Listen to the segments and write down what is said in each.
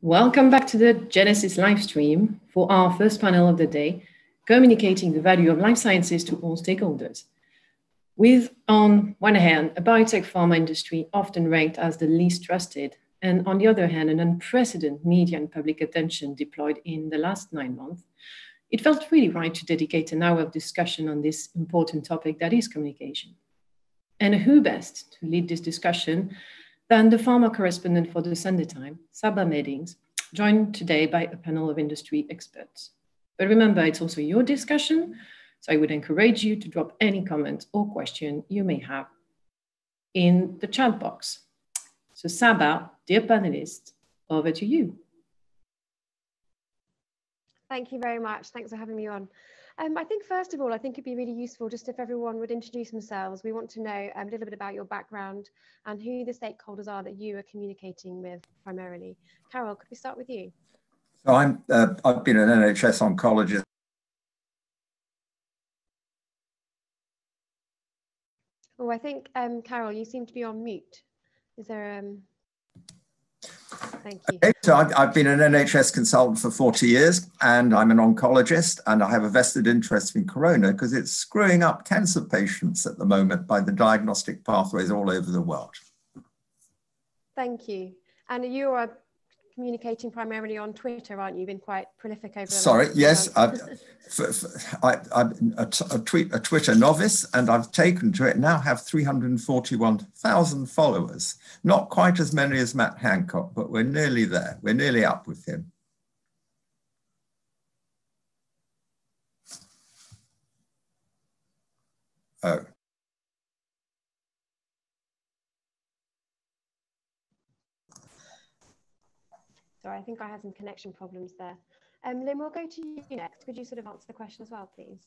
Welcome back to the Genesis live stream for our first panel of the day, communicating the value of life sciences to all stakeholders. With, on one hand, a biotech pharma industry often ranked as the least trusted, and on the other hand, an unprecedented media and public attention deployed in the last 9 months, it felt really right to dedicate an hour of discussion on this important topic that is communication. And who best to lead this discussion than the pharma correspondent for the Sunday Times, Saba Meddings, joined today by a panel of industry experts. But remember, it's also your discussion, so I would encourage you to drop any comment or question you may have in the chat box. So Saba, dear panelists, over to you. Thank you very much. Thanks for having me on. I think first of all, I think it'd be really useful just if everyone would introduce themselves. We want to know a little bit about your background and who the stakeholders are that you are communicating with primarily. Carol, could we start with you? So I've been an NHS oncologist. Oh, I think, Carol, you seem to be on mute. Is there, Thank you. Okay, so I've been an NHS consultant for 40 years and I'm an oncologist, and I have a vested interest in corona because it's screwing up cancer patients at the moment by the diagnostic pathways all over the world. Thank you. And you are communicating primarily on Twitter, aren't you? You've been quite prolific over the Sorry, yes, I'm a Twitter novice, and I've taken to it, now have 341,000 followers. Not quite as many as Matt Hancock, but we're nearly there. We're nearly up with him. Oh. Sorry, I think I had some connection problems there. Lynn, we'll go to you next. Could you sort of answer the question as well, please?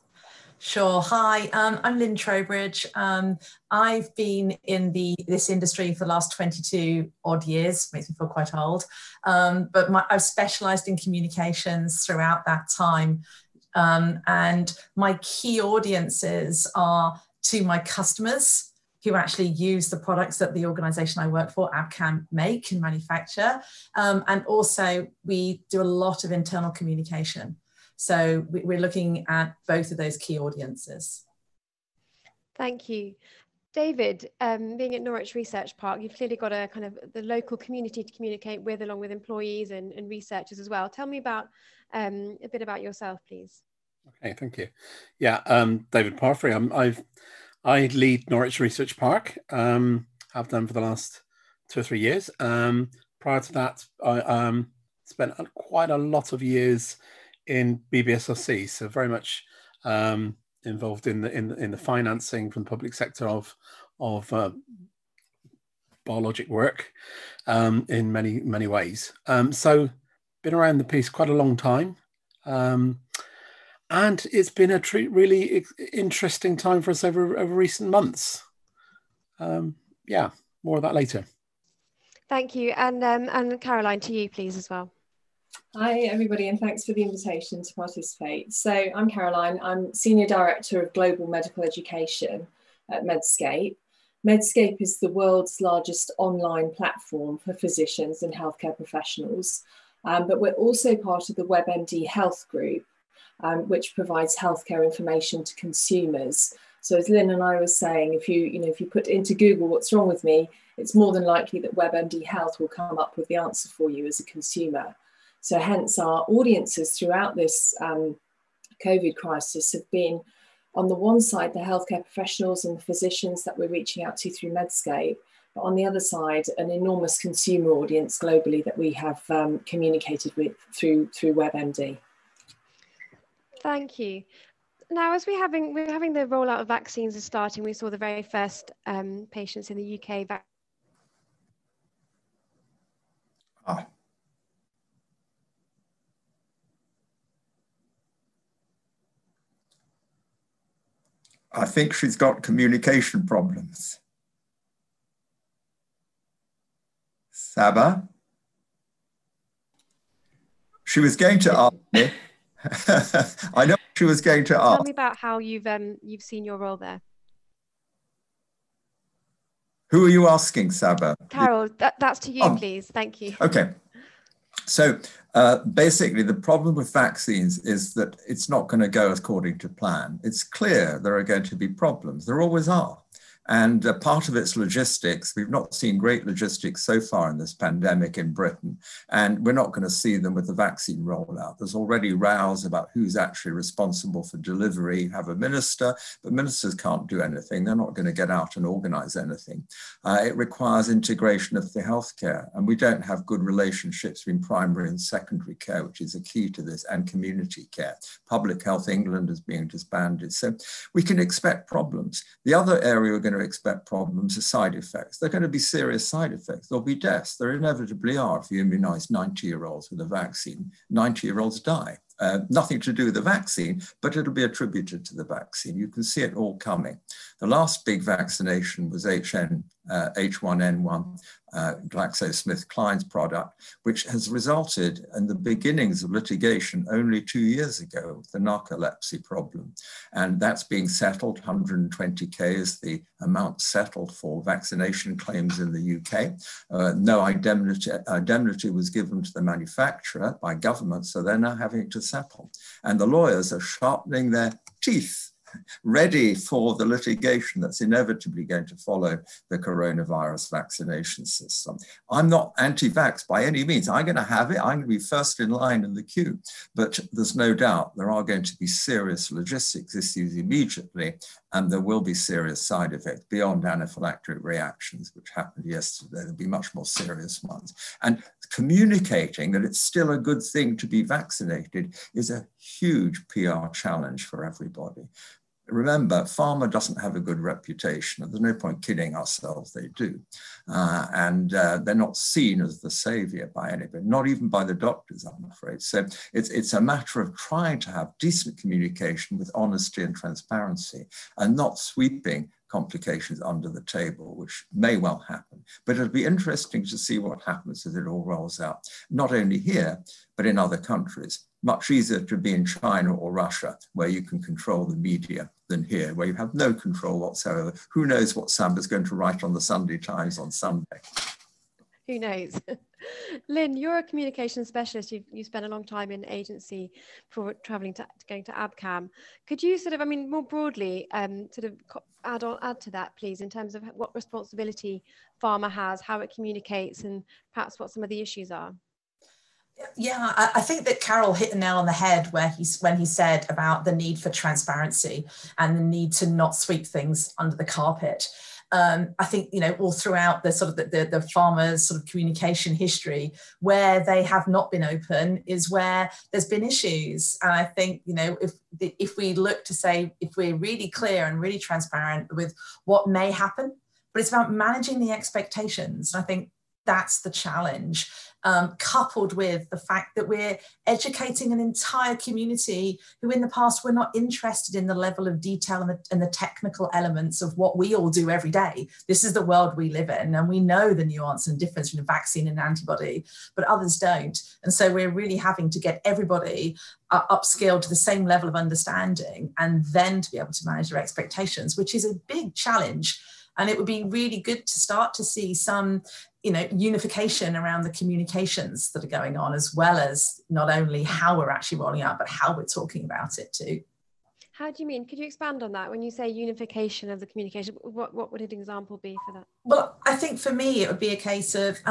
Sure. Hi, I'm Lynn Trowbridge. I've been in this industry for the last 22 odd years, makes me feel quite old. But I've specialised in communications throughout that time. And my key audiences are to my customers, who actually use the products that the organisation I work for, Abcam, make and manufacture. And also we do a lot of internal communication. So we're looking at both of those key audiences. Thank you. David, being at Norwich Research Park, you've clearly got a kind of the local community to communicate with, along with employees and researchers as well. Tell me about a bit about yourself, please. Okay, thank you. Yeah, David Parfrey. I lead Norwich Research Park, have done for the last 2 or 3 years. Prior to that, I spent quite a lot of years in BBSRC, so very much involved in the financing from the public sector of biologic work in many ways. So been around the piece quite a long time. And it's been a really interesting time for us over recent months. Yeah, more of that later. Thank you. And Caroline, to you, please, as well. Hi, everybody, and thanks for the invitation to participate. So I'm Caroline. I'm Senior Director of Global Medical Education at Medscape. Medscape is the world's largest online platform for physicians and healthcare professionals. But we're also part of the WebMD Health Group, which provides healthcare information to consumers. So as Lynn and I were saying, if you put into Google what's wrong with me, it's more than likely that WebMD Health will come up with the answer for you as a consumer. So hence our audiences throughout this COVID crisis have been, on the one side, the healthcare professionals and the physicians that we're reaching out to through Medscape, but on the other side, an enormous consumer audience globally that we have communicated with through WebMD. Thank you. Now, as we're having the rollout of vaccines is starting, we saw the very first patients in the UK. I think she's got communication problems. Saba? She was going to ask me. I know she was going to ask. Tell me about how you've seen your role there. Who are you asking, Saba? Carol, that's to you, please. Thank you. Okay. So basically, the problem with vaccines is that it's not going to go according to plan. It's clear there are going to be problems. There always are. And part of it's logistics. We've not seen great logistics so far in this pandemic in Britain, and we're not going to see them with the vaccine rollout. There's already rows about who's actually responsible for delivery. You have a minister, but ministers can't do anything. They're not going to get out and organize anything. It requires integration of the healthcare, and we don't have good relationships between primary and secondary care, which is a key to this, and community care. Public Health England is being disbanded. So we can expect problems. The other area we're going to expect problems are side effects. They're going to be serious side effects. There'll be deaths. There inevitably are. If you immunize 90-year-olds with a vaccine, 90-year-olds die. Nothing to do with the vaccine, but it'll be attributed to the vaccine. You can see it all coming. The last big vaccination was H1N1, GlaxoSmithKline's product, which has resulted in the beginnings of litigation only 2 years ago with the narcolepsy problem. And that's being settled. 120K is the amount settled for vaccination claims in the UK. No indemnity was given to the manufacturer by government, so they're now having to settle. And the lawyers are sharpening their teeth, ready for the litigation that's inevitably going to follow the coronavirus vaccination system. I'm not anti-vax by any means. I'm going to have it. I'm going to be first in line in the queue. But there's no doubt there are going to be serious logistics issues immediately, and there will be serious side effects beyond anaphylactic reactions, which happened yesterday. There'll be much more serious ones. And communicating that it's still a good thing to be vaccinated is a huge PR challenge for everybody. Remember, pharma doesn't have a good reputation. There's no point kidding ourselves, they do. They're not seen as the savior by anybody, not even by the doctors, I'm afraid. So it's a matter of trying to have decent communication with honesty and transparency, and not sweeping complications under the table, which may well happen. But it'll be interesting to see what happens as it all rolls out, not only here, but in other countries. Much easier to be in China or Russia, where you can control the media, than here, where you have no control whatsoever. Who knows what Samba's going to write on the Sunday Times on Sunday? Who knows? Lynn, you're a communication specialist. You spent a long time in agency for going to ABCAM. Could you sort of, I mean, more broadly, sort of add to that, please, in terms of what responsibility pharma has, how it communicates, and perhaps what some of the issues are? Yeah, I think that Carol hit the nail on the head when he said about the need for transparency and the need to not sweep things under the carpet. I think, you know, all throughout the sort of the pharma's sort of communication history, where they have not been open is where there's been issues. And I think, you know, if we look to say, if we're really clear and really transparent with what may happen, but it's about managing the expectations. And I think that's the challenge, coupled with the fact that we're educating an entire community who in the past were not interested in the level of detail and the technical elements of what we all do every day. This is the world we live in, and we know the nuance and difference between a vaccine and an antibody, but others don't. And so we're really having to get everybody upskilled to the same level of understanding, and then to be able to manage their expectations, which is a big challenge. And it would be really good to start to see some, you know, unification around the communications that are going on, as well as not only how we're actually rolling out, but how we're talking about it too. How do you mean? Could you expand on that? When you say unification of the communication, what would an example be for that? Well, I think for me, it would be a case of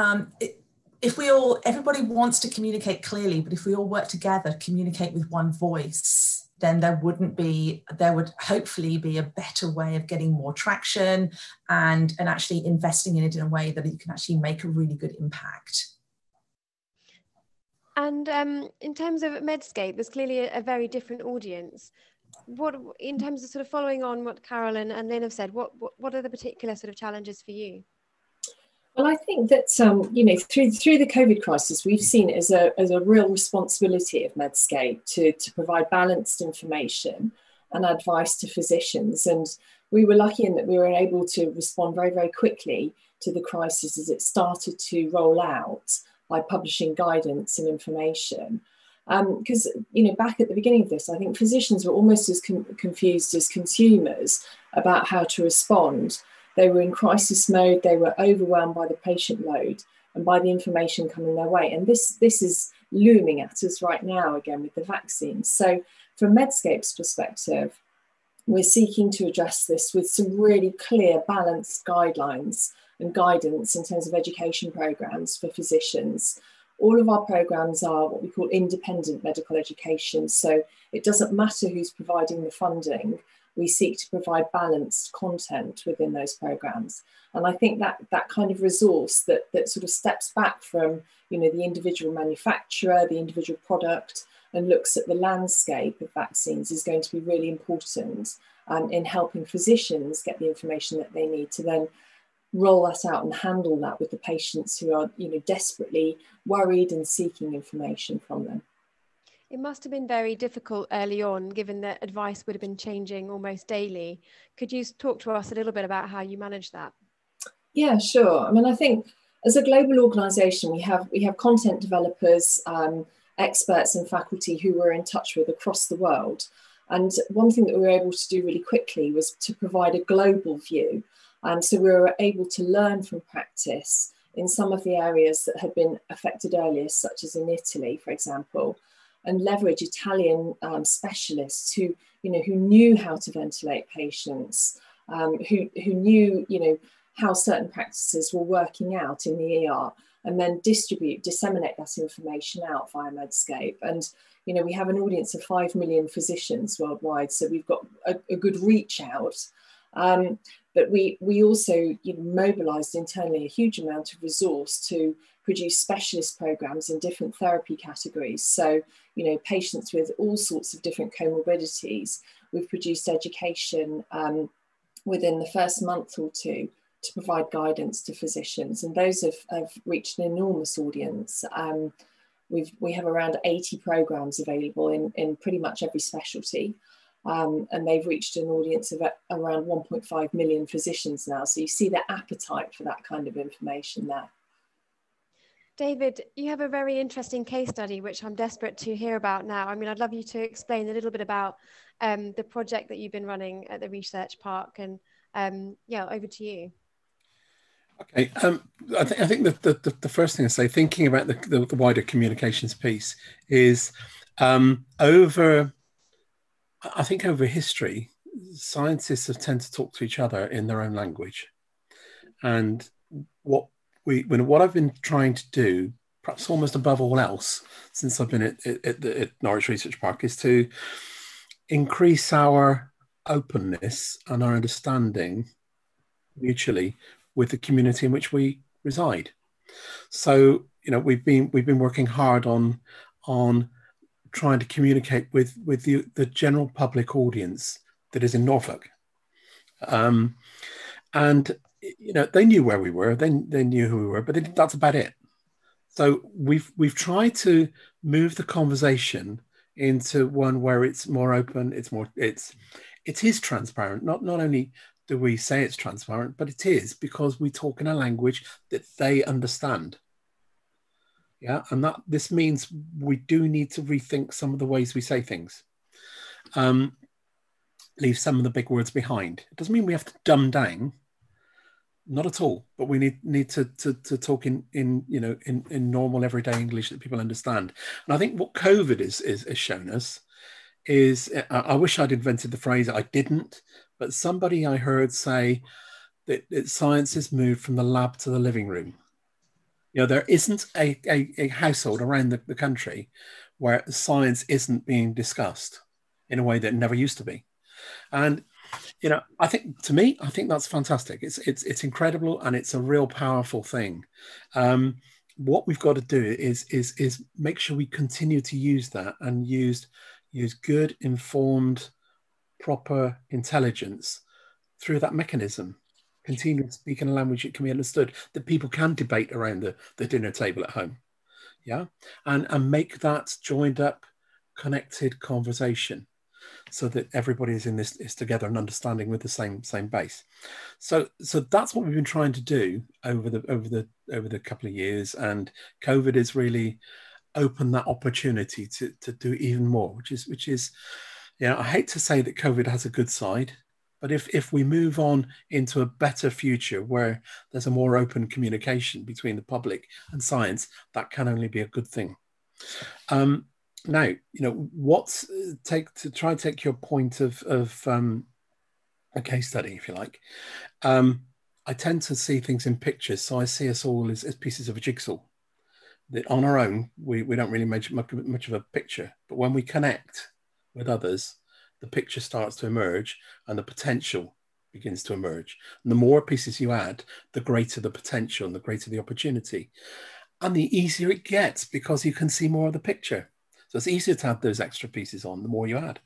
everybody wants to communicate clearly, but if we all work together, communicate with one voice, then there would hopefully be a better way of getting more traction and actually investing in it in a way that you can actually make a really good impact. And in terms of Medscape, there's clearly a very different audience. What, in terms of sort of following on what Carol and Lynn have said, what are the particular sort of challenges for you? Well, I think that you know, through the COVID crisis, we've seen it as a real responsibility of Medscape to provide balanced information and advice to physicians. And we were lucky in that we were able to respond very, very quickly to the crisis as it started to roll out by publishing guidance and information. Because, you know, back at the beginning of this, I think physicians were almost as confused as consumers about how to respond. They were in crisis mode, they were overwhelmed by the patient load, and by the information coming their way. And this is looming at us right now, again, with the vaccines. So from Medscape's perspective, we're seeking to address this with some really clear, balanced guidelines and guidance in terms of education programs for physicians. All of our programs are what we call independent medical education. So it doesn't matter who's providing the funding. We seek to provide balanced content within those programs. And I think that kind of resource that sort of steps back from, you know, the individual manufacturer, the individual product, and looks at the landscape of vaccines is going to be really important in helping physicians get the information that they need to then roll that out and handle that with the patients who are, you know, desperately worried and seeking information from them. It must have been very difficult early on, given that advice would have been changing almost daily. Could you talk to us a little bit about how you managed that? Yeah, sure. I mean, I think as a global organisation, we have content developers, experts and faculty who we're in touch with across the world. And one thing that we were able to do really quickly was to provide a global view. So we were able to learn from practice in some of the areas that had been affected earlier, such as in Italy, for example, and leverage Italian specialists who knew how to ventilate patients, who knew, you know, how certain practices were working out in the ER, and then disseminate that information out via Medscape. And, you know, we have an audience of 5 million physicians worldwide, so we've got a good reach out. But we also, you know, mobilised internally a huge amount of resource to produce specialist programs in different therapy categories. So, you know, patients with all sorts of different comorbidities, we've produced education within the first month or two to provide guidance to physicians, and those have reached an enormous audience. We have around 80 programs available in pretty much every specialty. And they've reached an audience of around 1.5 million physicians now. So you see the appetite for that kind of information there. David, you have a very interesting case study, which I'm desperate to hear about now. I mean, I'd love you to explain a little bit about the project that you've been running at the Research Park, and yeah, over to you. Okay, I think the first thing I say, thinking about the wider communications piece, is over history, scientists have tended to talk to each other in their own language. And what I've been trying to do, perhaps almost above all else, since I've been at Norwich Research Park, is to increase our openness and our understanding mutually with the community in which we reside. So, you know, we've been working hard on trying to communicate with the general public audience that is in Norfolk. And, you know, they knew where we were, they knew who we were, but that's about it. So we've tried to move the conversation into one where it's more open, it is transparent. Not only do we say it's transparent, but it is because we talk in a language that they understand. Yeah, and this means we do need to rethink some of the ways we say things. Leave some of the big words behind. It doesn't mean we have to dumb down, not at all. But we need to talk in normal everyday English that people understand. And I think what COVID has shown us is, I wish I'd invented the phrase. I didn't, but somebody I heard say that science has moved from the lab to the living room. You know, there isn't a household around the country where science isn't being discussed in a way that never used to be. And, you know, I think that's fantastic. It's incredible, and it's a real powerful thing. What we've got to do is make sure we continue to use that, and use good, informed, proper intelligence through that mechanism. Continue to speak in a language that can be understood, that people can debate around the dinner table at home. Yeah, and make that joined up, connected conversation, so that everybody is together and understanding with the same base. So that's what we've been trying to do over the couple of years, and COVID has really opened that opportunity to do even more, which is, you know, I hate to say that COVID has a good side, But if we move on into a better future where there's a more open communication between the public and science, that can only be a good thing. Now, you know, to try and take your point of a case study, if you like. I tend to see things in pictures, so I see us all as pieces of a jigsaw. That on our own, we don't really make much of a picture, but when we connect with others, the picture starts to emerge and the potential begins to emerge. And the more pieces you add, the greater the potential and the greater the opportunity. And the easier it gets because you can see more of the picture. So it's easier to add those extra pieces on the more you add.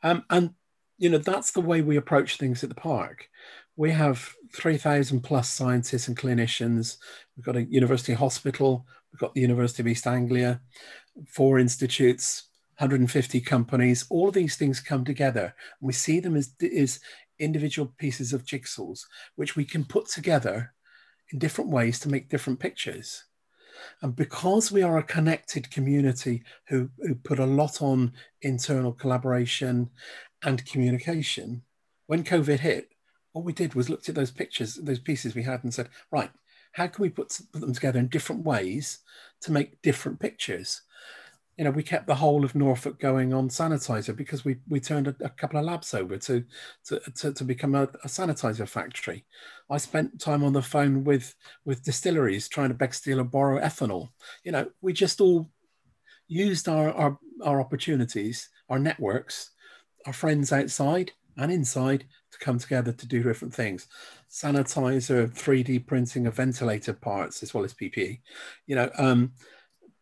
And, you know, that's the way we approach things at the park. We have 3,000 plus scientists and clinicians. We've got a university hospital. We've got the University of East Anglia, 4 institutes, 150 companies. All of these things come together. And we see them as individual pieces of jigsaws, which we can put together in different ways to make different pictures. And because we are a connected community who put a lot on internal collaboration and communication, when COVID hit, all we did was looked at those pictures, those pieces we had, and said, right, how can we put them together in different ways to make different pictures? You know, we kept the whole of Norfolk going on sanitizer because we turned a couple of labs over to become a sanitizer factory. I spent time on the phone with distilleries trying to beg, steal, or borrow ethanol. You know, we just all used our opportunities, our networks, our friends outside and inside to come together to do different things. Sanitizer, 3D printing of ventilator parts as well as PPE. You know,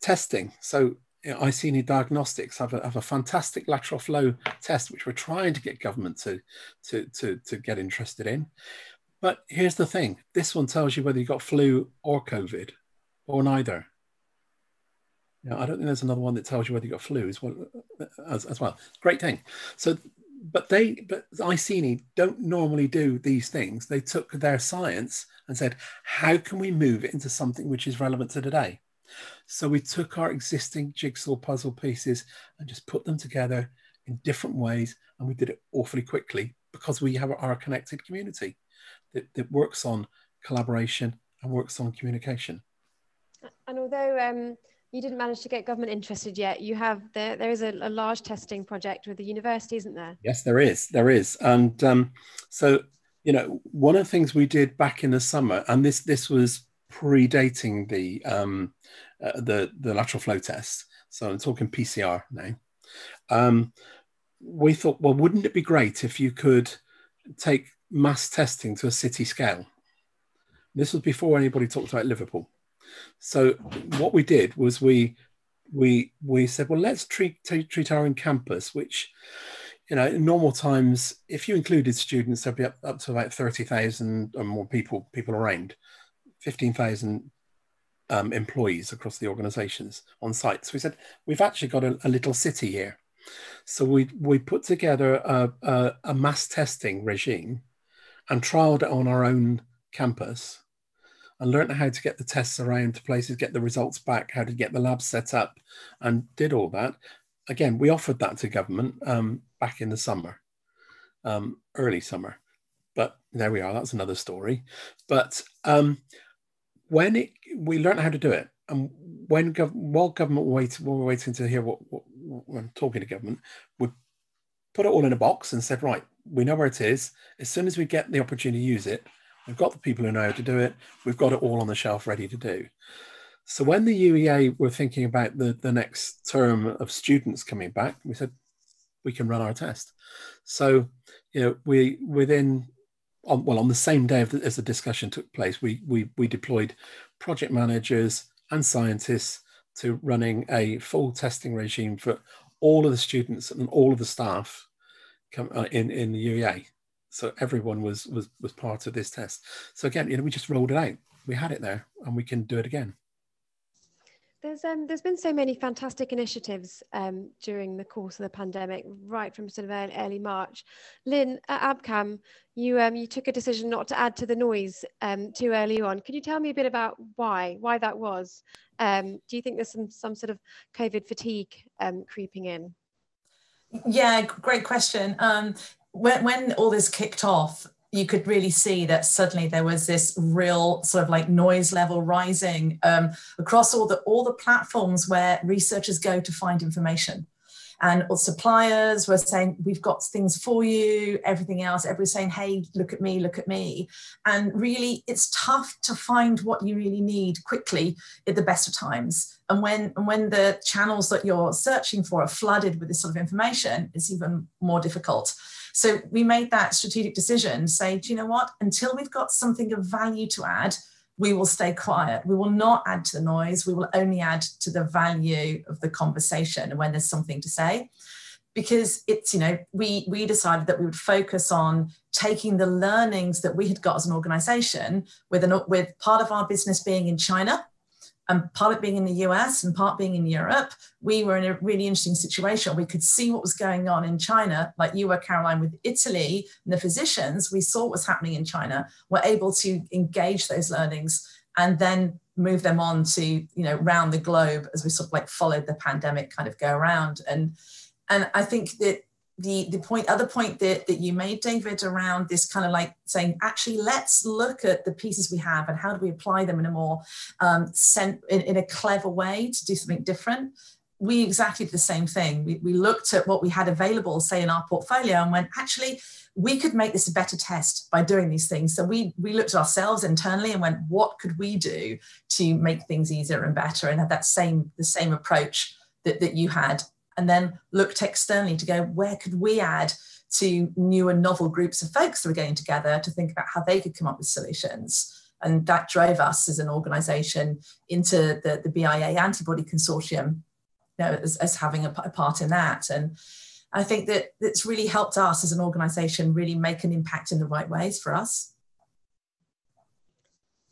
testing. So Iceni Diagnostics have a fantastic lateral flow test, which we're trying to get government to get interested in. But here's the thing: this one tells you whether you got flu or COVID, or neither. Now, I don't think there's another one that tells you whether you got flu as well. Great thing. So, but Iceni don't normally do these things. They took their science and said, how can we move it into something which is relevant to today? So we took our existing jigsaw puzzle pieces and just put them together in different ways. And we did it awfully quickly because we have our connected community that works on collaboration and works on communication. And although you didn't manage to get government interested yet, you have there is a large testing project with the university, isn't there? Yes, there is. And so, you know, one of the things we did back in the summer, and this was predating the lateral flow test, so I'm talking PCR now. We thought, well, wouldn't it be great if you could take mass testing to a city scale? This was before anybody talked about Liverpool. So what we did was we said, well, let's treat our own campus, which, you know, in normal times, if you included students, there'd be up to about 30,000 or more people around, 15,000 employees across the organizations on site. So we said, we've actually got a little city here. So we put together a mass testing regime and trialed it on our own campus and learned how to get the tests around to places, get the results back, how to get the labs set up, and did all that. Again, we offered that to government back in the summer, early summer. But there we are, that's another story. But when we learned how to do it, and while government were waiting to hear what when talking to government, we put it all in a box and said, right, we know where it is. As soon as we get the opportunity to use it, we've got the people who know how to do it. We've got it all on the shelf ready to do. So when the UEA were thinking about the next term of students coming back, we said, we can run our test. So, you know, on the same day as the discussion took place, we deployed project managers and scientists to running a full testing regime for all of the students and all of the staff in the UEA. So everyone was part of this test. So again, you know, we just rolled it out. We had it there, and we can do it again. There's been so many fantastic initiatives during the course of the pandemic, right from sort of early March. Lynn, at ABCAM, you took a decision not to add to the noise too early on. Could you tell me a bit about why that was? Do you think there's some sort of COVID fatigue creeping in? Yeah, great question. when all this kicked off, you could really see that suddenly there was this real sort of like noise level rising across all the platforms where researchers go to find information. And all suppliers were saying, we've got things for you, everything else, everybody's saying, hey, look at me, look at me. And really, it's tough to find what you really need quickly at the best of times. And when the channels that you're searching for are flooded with this sort of information, it's even more difficult. So we made that strategic decision, say, do you know what, until we've got something of value to add, we will stay quiet. We will not add to the noise. We will only add to the value of the conversation and when there's something to say. Because it's, you know, we decided that we would focus on taking the learnings that we had got as an organization with part of our business being in China and part of it being in the US and part being in Europe. We were in a really interesting situation. We could see what was going on in China, like you were, Caroline, with Italy and the physicians. We saw what was happening in China. We're able to engage those learnings and then move them on to, you know, round the globe as we sort of like followed the pandemic kind of go around. And I think that the other point that you made, David, around this kind of like saying, actually, let's look at the pieces we have and how do we apply them in a more in a clever way to do something different. We exactly did the same thing. We looked at what we had available, say, in our portfolio and went, actually, we could make this a better test by doing these things. So we looked at ourselves internally and went, what could we do to make things easier and better, and had the same approach that you had. And then looked externally to go, where could we add to new and novel groups of folks that were getting together to think about how they could come up with solutions. And that drove us as an organisation into the BIA Antibody Consortium, you know, as having a part in that. And I think that it's really helped us as an organisation really make an impact in the right ways for us.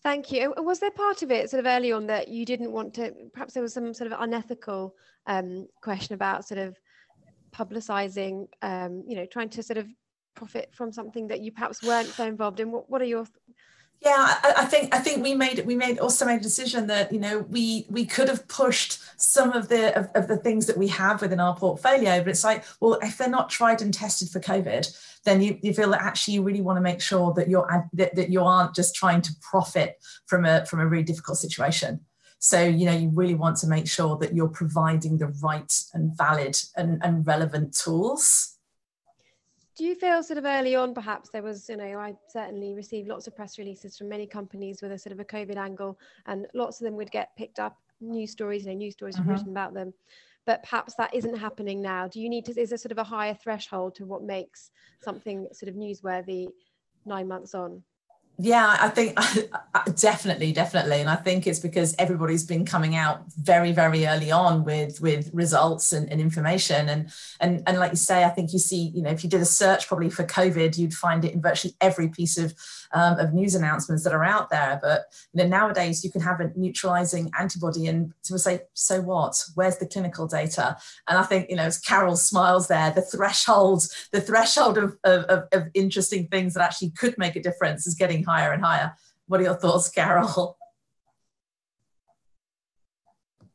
Thank you. Was there part of it sort of early on that you didn't want to, perhaps there was some sort of unethical question about sort of publicising, you know, trying to sort of profit from something that you perhaps weren't so involved in? What are your Yeah, I think we made a decision that, you know, we could have pushed some of the things that we have within our portfolio, but it's like, well, if they're not tried and tested for COVID, then you feel that actually you really want to make sure that you aren't just trying to profit from a really difficult situation. So, you know, you really want to make sure that you're providing the right and valid and relevant tools. Do you feel sort of early on, perhaps there was, you know, I certainly received lots of press releases from many companies with a sort of a COVID angle, and lots of them would get picked up, news stories, you know, news stories written about them, but perhaps that isn't happening now. Do you need to, is there sort of a higher threshold to what makes something sort of newsworthy 9 months on? Yeah, I think definitely. And I think it's because everybody's been coming out very, very early on with results and information. And like you say, I think you see, you know, if you did a search probably for COVID, you'd find it in virtually every piece of news announcements that are out there. But, you know, nowadays you can have a neutralizing antibody and to say, so what? Where's the clinical data? And I think, you know, as Carol smiles there, the threshold of interesting things that actually could make a difference is getting higher and higher. What are your thoughts, Carol? I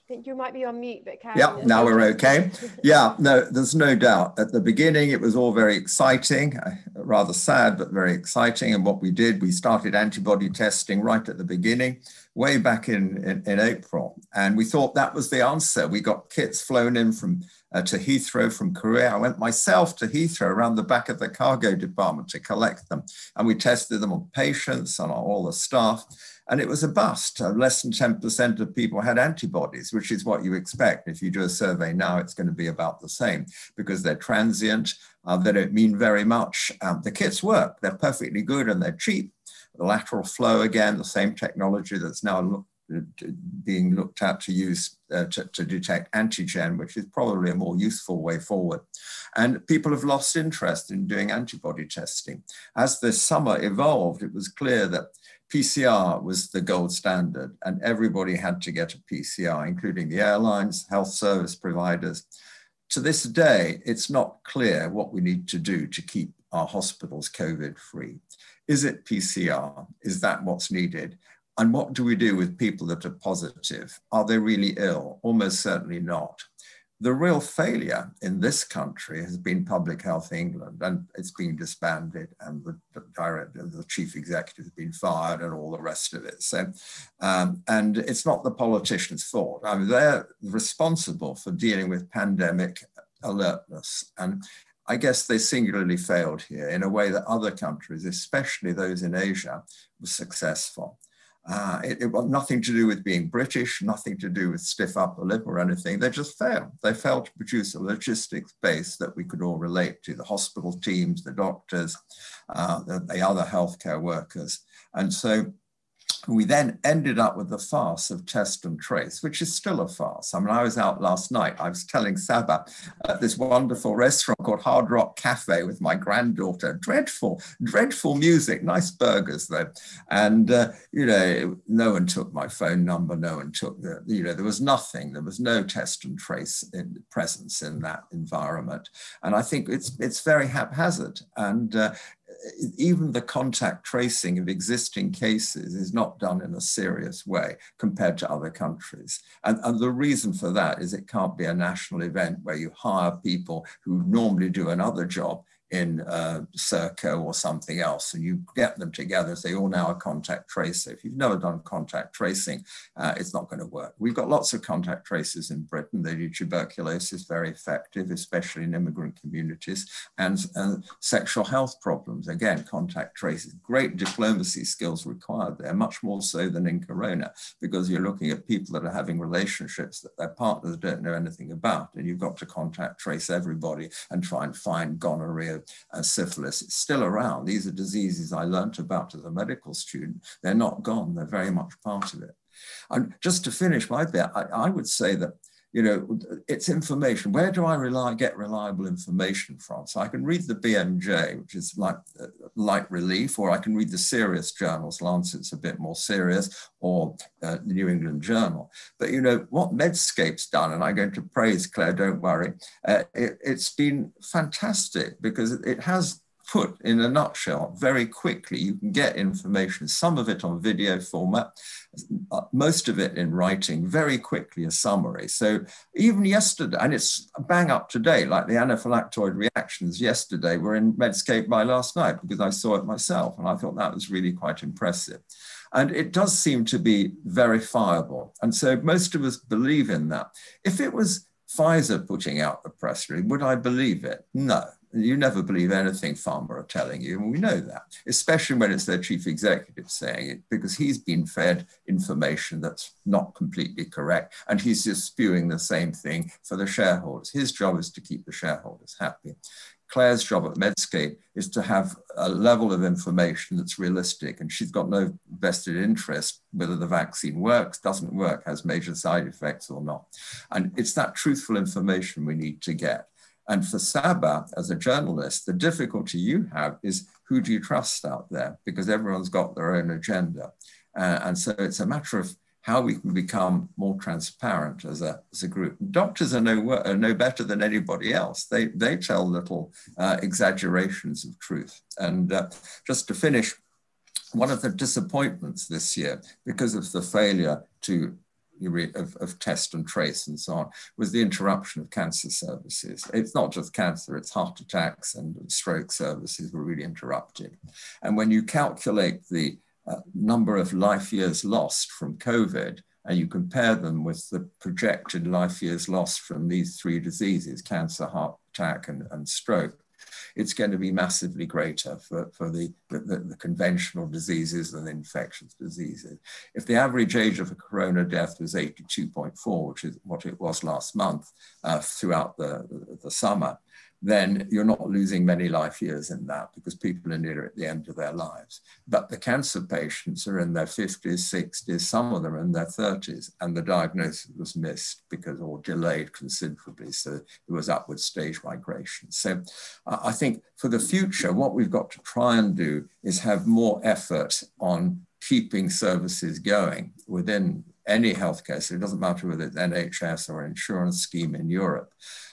think you might be on mute, but Carol. Yeah, now we're okay. Yeah, no, there's no doubt. At the beginning, it was all very exciting, rather sad, but very exciting. And what we did, we started antibody testing right at the beginning, way back in April. And we thought that was the answer. We got kits flown in from to Heathrow from Korea. I went myself to Heathrow around the back of the cargo department to collect them. And we tested them on patients and on all the staff. And it was a bust. Less than 10% of people had antibodies, which is what you expect. If you do a survey now, it's going to be about the same because they're transient. They don't mean very much. The kits work. They're perfectly good and they're cheap. The lateral flow, again, the same technology that's now being looked at to use to detect antigen, which is probably a more useful way forward. And people have lost interest in doing antibody testing. As the summer evolved, it was clear that PCR was the gold standard and everybody had to get a PCR, including the airlines, health service providers. To this day, it's not clear what we need to do to keep our hospitals COVID-free. Is it PCR? Is that what's needed? And what do we do with people that are positive? Are they really ill? Almost certainly not. the real failure in this country has been Public Health England, and it's been disbanded, and the chief executive has been fired, and all the rest of it. So, and it's not the politicians' fault. I mean, they're responsible for dealing with pandemic alertness, and I guess they singularly failed here in a way that other countries, especially those in Asia, were successful. It was nothing to do with being British, nothing to do with stiff upper lip or anything. They just failed. They failed to produce a logistics base that we could all relate to, the hospital teams, the doctors, the other healthcare workers. And so we then ended up with the farce of test and trace, which is still a farce. I mean, I was out last night. I was telling Saba at this wonderful restaurant called Hard Rock Cafe with my granddaughter. Dreadful, dreadful music, nice burgers though. And, you know, no one took my phone number. No one took the, you know, there was nothing. There was no test and trace presence in that environment. And I think it's very haphazard. And even the contact tracing of existing cases is not done in a serious way compared to other countries. And the reason for that is it can't be a national event where you hire people who normally do another job in Serco or something else, and you get them together and say, oh, now a contact tracer. If you've never done contact tracing, it's not going to work. We've got lots of contact tracers in Britain. They do tuberculosis, very effective, especially in immigrant communities, and sexual health problems. Again, contact tracers, great diplomacy skills required there, much more so than in Corona, because you're looking at people that are having relationships that their partners don't know anything about, and you've got to contact trace everybody and try and find gonorrhea, syphilis. It's still around. These are diseases I learnt about as a medical student. They're not gone. They're very much part of it. And just to finish my bit, I would say that, you know, it's information. Where do I get reliable information from? So I can read the BMJ, which is like light relief, or I can read the serious journals. Lancet's a bit more serious, or the New England Journal. But, you know, what Medscape's done, and I'm going to praise Claire, don't worry, it's been fantastic because it has put in a nutshell very quickly. You can get information, some of it on video format, most of it in writing, very quickly, a summary. So even yesterday, and it's bang up to date, like the anaphylactoid reactions yesterday were in Medscape by last night because I saw it myself, and I thought that was really quite impressive. And it does seem to be verifiable. And so most of us believe in that. If it was Pfizer putting out the press release, would I believe it? No. You never believe anything pharma are telling you, and we know that, especially when it's their chief executive saying it, because he's been fed information that's not completely correct, and he's just spewing the same thing for the shareholders. His job is to keep the shareholders happy. Claire's job at Medscape is to have a level of information that's realistic, and she's got no vested interest whether the vaccine works, doesn't work, has major side effects or not. And it's that truthful information we need to get. And for Saba, as a journalist, the difficulty you have is who do you trust out there? Because everyone's got their own agenda. And so it's a matter of how we can become more transparent as a group. Doctors are no better than anybody else. They tell little exaggerations of truth. And just to finish, one of the disappointments this year, because of the failure of test and trace and so on, was the interruption of cancer services. It's not just cancer, it's heart attacks and stroke services were really interrupted. And when you calculate the number of life years lost from COVID, and you compare them with the projected life years lost from these three diseases, cancer, heart attack, and stroke, it's going to be massively greater for the conventional diseases and infectious diseases. If the average age of a corona death was 82.4, which is what it was last month throughout the summer, then you're not losing many life years in that because people are near at the end of their lives. But the cancer patients are in their 50s, 60s, some of them are in their 30s, and the diagnosis was missed because or delayed considerably. So there was upward stage migration. So I think for the future, what we've got to try and do is have more effort on keeping services going within any healthcare. So it doesn't matter whether it's NHS or an insurance scheme in Europe.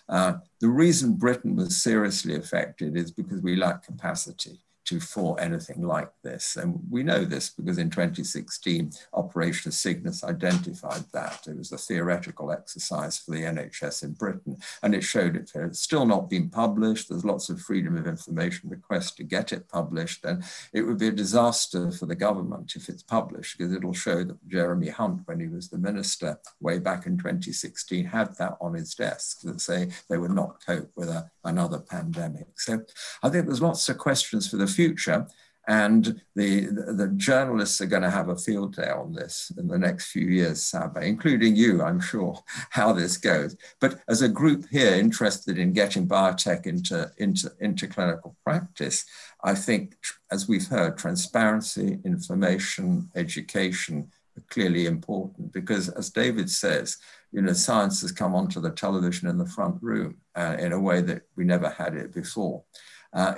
The reason Britain was seriously affected is because we lack capacity. heretofore anything like this. And we know this because in 2016, Operation Cygnus identified that. It was a theoretical exercise for the NHS in Britain, and it showed it. It's still not been published. There's lots of freedom of information requests to get it published, and it would be a disaster for the government if it's published, because it'll show that Jeremy Hunt, when he was the minister way back in 2016, had that on his desk that say they would not cope with another pandemic. So I think there's lots of questions for the future, and the journalists are going to have a field day on this in the next few years, Sabe, including you, I'm sure, how this goes. But as a group here interested in getting biotech into clinical practice, I think, as we've heard, transparency, information, education are clearly important, because as David says, you know, science has come onto the television in the front room in a way that we never had it before.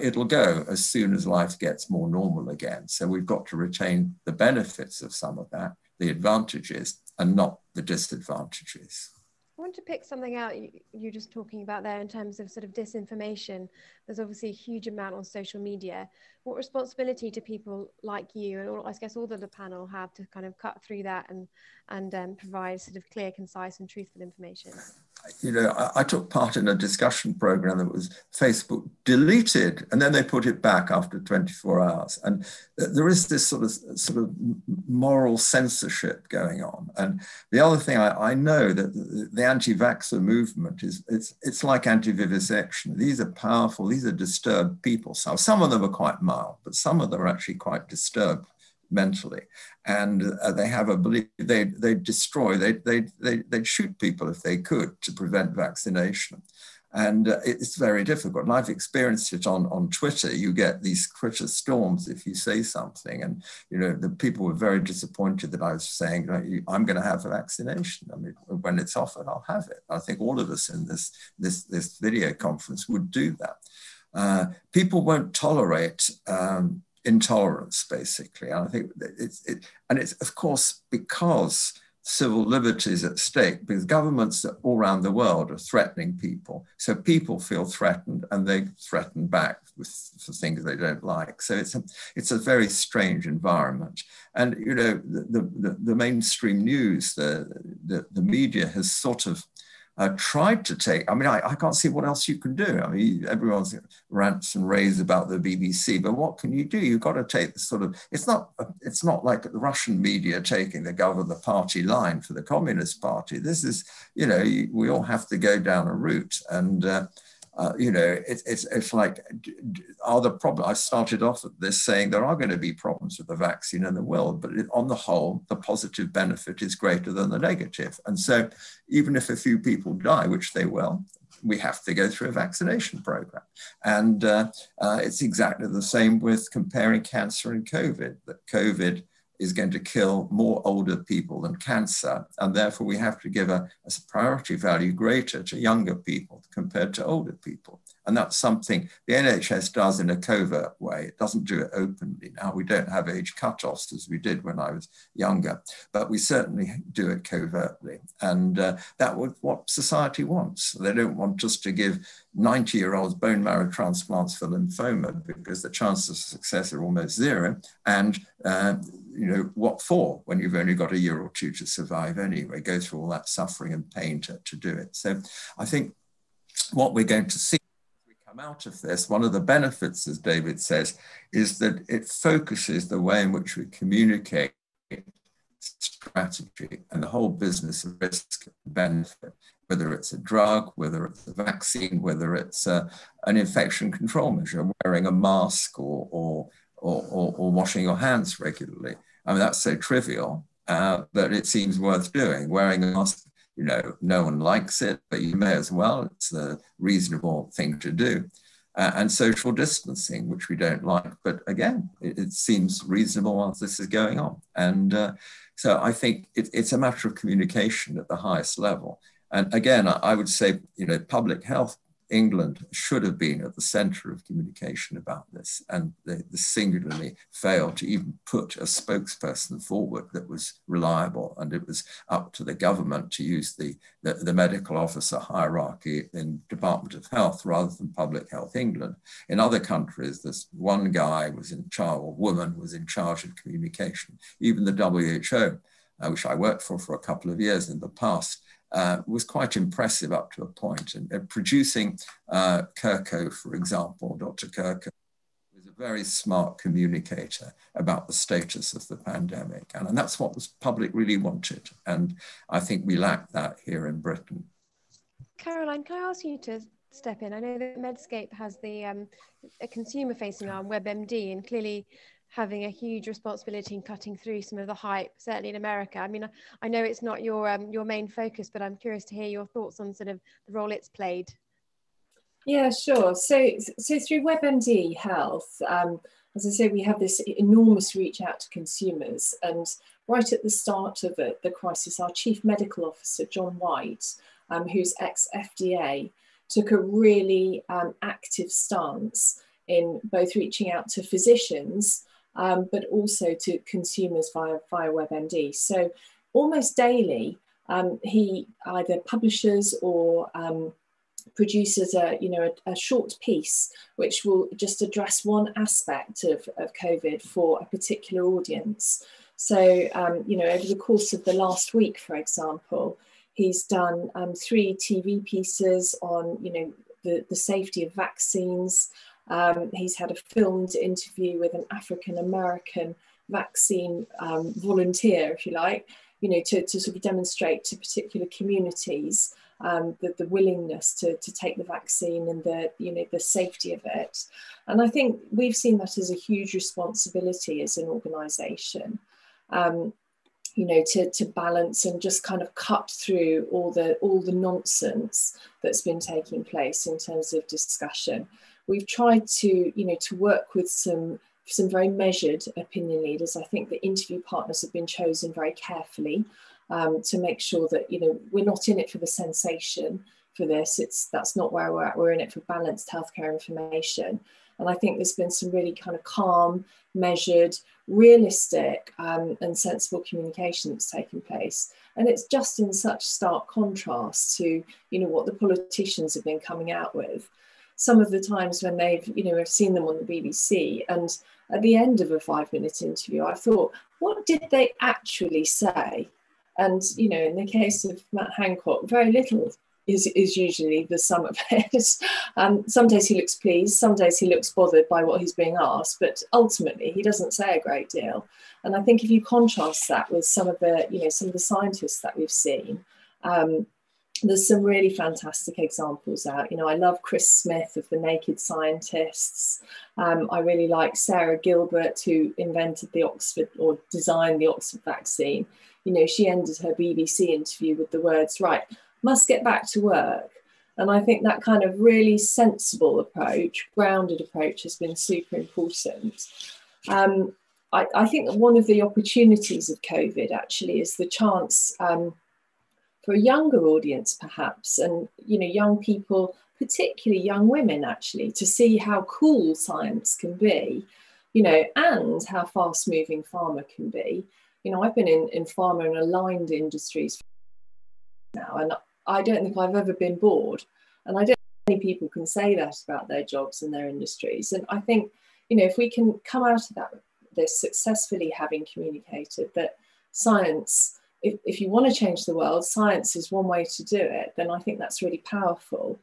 It'll go as soon as life gets more normal again. So we've got to retain the benefits of some of that, the advantages, and not the disadvantages. I want to pick something out you're just talking about there in terms of sort of disinformation. There's obviously a huge amount on social media. What responsibility do people like you, and I guess all of the panel, have to kind of cut through that and provide sort of clear, concise and truthful information? You know, I took part in a discussion program that was Facebook deleted, and then they put it back after 24 hours. And there is this sort of moral censorship going on. And the other thing I know that the anti-vaxxer movement it's like anti-vivisection. These are powerful, these are disturbed people. So some of them are quite mild, but some of them are actually quite disturbed mentally, and they have a belief they destroy, they'd shoot people if they could to prevent vaccination, and it's very difficult. And I've experienced it on Twitter. You get these Twitter storms if you say something, and you know, the people were very disappointed that I was saying, I'm going to have a vaccination. I mean, when it's offered, I'll have it. I think all of us in this video conference would do that. People won't tolerate intolerance, basically. And I think it's of course because civil liberties at stake, because governments all around the world are threatening people. So people feel threatened and they threaten back for things they don't like. So it's a very strange environment. And you know, the mainstream news, the media has sort of tried to take, I mean, I can't see what else you can do. I mean, everyone's rants and raves about the BBC, but what can you do? You've got to take the sort of, it's not like the Russian media taking the party line for the Communist Party. This is, you know, we all have to go down a route. And, you know, it's like, are the problems? I started off with this saying there are going to be problems with the vaccine in the world, but on the whole, the positive benefit is greater than the negative. And so even if a few people die, which they will, we have to go through a vaccination program. And it's exactly the same with comparing cancer and COVID, that COVID is going to kill more older people than cancer. And therefore we have to give a priority value greater to younger people compared to older people. And that's something the NHS does in a covert way. It doesn't do it openly now. We don't have age cutoffs as we did when I was younger, but we certainly do it covertly. And that was what society wants. They don't want us to give 90-year-olds bone marrow transplants for lymphoma because the chances of success are almost zero. And you know, what for when you've only got a year or two to survive anyway, go through all that suffering and pain to do it. So I think what we're going to see as we come out of this, one of the benefits, as David says, is that it focuses the way in which we communicate strategy and the whole business of risk and benefit, whether it's a drug, whether it's a vaccine, whether it's an infection control measure, wearing a mask or washing your hands regularly. I mean, that's so trivial that it seems worth doing. Wearing a mask, you know, no one likes it, but you may as well. It's a reasonable thing to do. And social distancing, which we don't like. But again, it seems reasonable while this is going on. And so I think it's a matter of communication at the highest level. And again, I would say, you know, public health England should have been at the center of communication about this, and they singularly failed to even put a spokesperson forward that was reliable, and it was up to the government to use the medical officer hierarchy in Department of Health rather than Public Health England. In other countries, this one guy was in charge, or woman was in charge of communication. Even the WHO, which I worked for a couple of years in the past, was quite impressive up to a point. And producing Kirko, for example, Dr. Kirko was a very smart communicator about the status of the pandemic. And that's what the public really wanted. And I think we lack that here in Britain. Caroline, can I ask you to step in? I know that Medscape has the a consumer-facing arm, WebMD, and clearly having a huge responsibility in cutting through some of the hype, certainly in America. I mean, I know it's not your main focus, but I'm curious to hear your thoughts on sort of the role it's played. Yeah, sure. So through WebMD Health, as I say, we have this enormous reach out to consumers. And right at the start of the crisis, our Chief Medical Officer, John White, who's ex-FDA, took a really active stance in both reaching out to physicians, but also to consumers via WebMD. So almost daily, he either publishes or produces a short piece which will just address one aspect of COVID for a particular audience. So, over the course of the last week, for example, he's done 3 TV pieces on, the safety of vaccines. He's had a filmed interview with an African-American vaccine volunteer, if you like, to sort of demonstrate to particular communities the willingness to take the vaccine and the safety of it. And I think we've seen that as a huge responsibility as an organisation, to balance and just kind of cut through all the nonsense that's been taking place in terms of discussion. We've tried to work with some very measured opinion leaders. I think the interview partners have been chosen very carefully to make sure that we're not in it for the sensation for this. That's not where we're at. We're in it for balanced healthcare information. And I think there's been some really kind of calm, measured, realistic and sensible communication that's taken place. And it's just in such stark contrast to what the politicians have been coming out with. Some of the times when I've seen them on the BBC, and at the end of a 5-minute interview, I thought, what did they actually say? And, in the case of Matt Hancock, very little is usually the sum of it. Some days he looks pleased, some days he looks bothered by what he's being asked, but ultimately he doesn't say a great deal. And I think if you contrast that with some of the scientists that we've seen, there's some really fantastic examples out. I love Chris Smith of the Naked Scientists. I really like Sarah Gilbert, who invented the Oxford or designed the Oxford vaccine. She ended her BBC interview with the words, "Right, must get back to work." And I think that kind of really sensible approach, grounded approach, has been super important. I think that one of the opportunities of COVID actually is the chance for a younger audience perhaps, and young people, particularly young women actually, to see how cool science can be, and how fast moving pharma can be. I've been in pharma and aligned industries now, and I don't think I've ever been bored. And I don't think many people can say that about their jobs and their industries. And I think, if we can come out of this successfully, having communicated that science, if you want to change the world, science is one way to do it, then I think that's really powerful.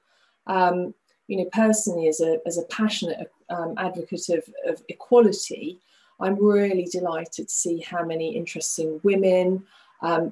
Personally, as a passionate advocate of equality, I'm really delighted to see how many interesting women,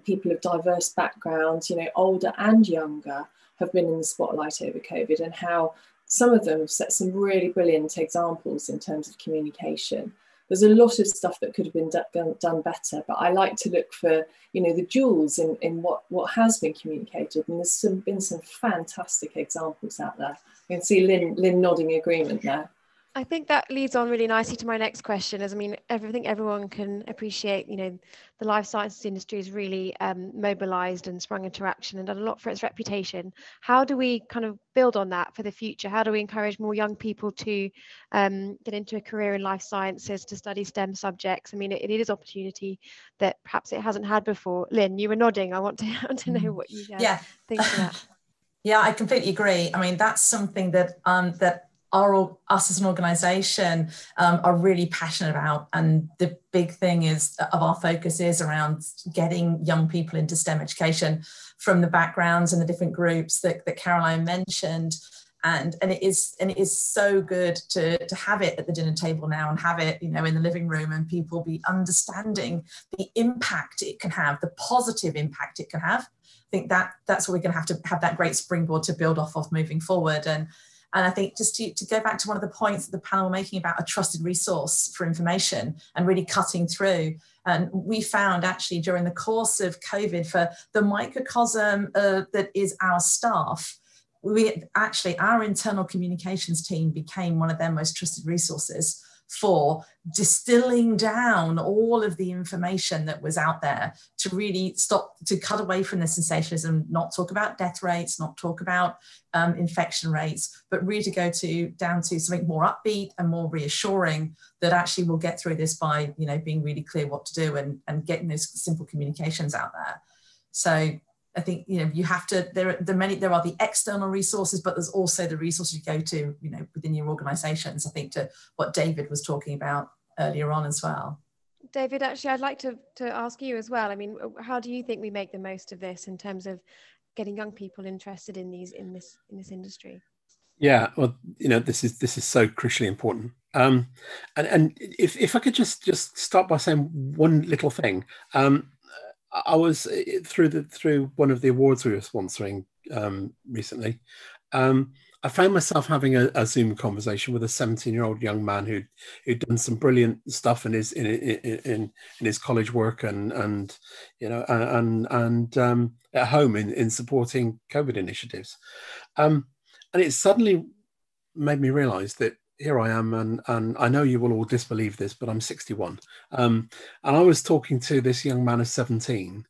people of diverse backgrounds, older and younger, have been in the spotlight over COVID, and how some of them have set some really brilliant examples in terms of communication. There's a lot of stuff that could have been done better, but I like to look for, the jewels in what has been communicated, and there's been some fantastic examples out there. You can see Lynn nodding agreement there. I think that leads on really nicely to my next question. As I mean, everyone can appreciate, the life sciences industry is really mobilized and sprung into action and done a lot for its reputation. How do we kind of build on that for the future? How do we encourage more young people to get into a career in life sciences, to study STEM subjects? I mean, it is opportunity that perhaps it hasn't had before. Lynn, you were nodding. I want to know what you think of that. Yeah, I completely agree. I mean, that's something that us as an organisation are really passionate about, and the big thing of our focus is around getting young people into STEM education from the backgrounds and the different groups that Caroline mentioned. And it is so good to have it at the dinner table now, and have it, in the living room, and people be understanding the impact it can have, the positive impact it can have. I think that's what we're going to have that great springboard to build off of moving forward. And I think just to go back to one of the points that the panel were making about a trusted resource for information and really cutting through. And we found actually during the course of COVID, for the microcosm that is our staff, our internal communications team became one of their most trusted resources for distilling down all of the information that was out there, to really to cut away from the sensationalism, not talk about death rates, not talk about infection rates, but really to go down to something more upbeat and more reassuring, that actually we'll get through this by being really clear what to do and getting those simple communications out there. So I think you have to. There are the external resources, but there's also the resources you go to within your organisations. I think to what David was talking about earlier on as well. David, actually, I'd like to ask you as well. I mean, how do you think we make the most of this in terms of getting young people interested in this industry? Yeah, well, this is so crucially important. And if I could just start by saying one little thing. I was through one of the awards we were sponsoring recently. I found myself having a Zoom conversation with a 17-year-old young man who'd done some brilliant stuff in his college work and at home in supporting COVID initiatives, and it suddenly made me realise that here I am, and I know you will all disbelieve this, but I'm 61. And I was talking to this young man of 17,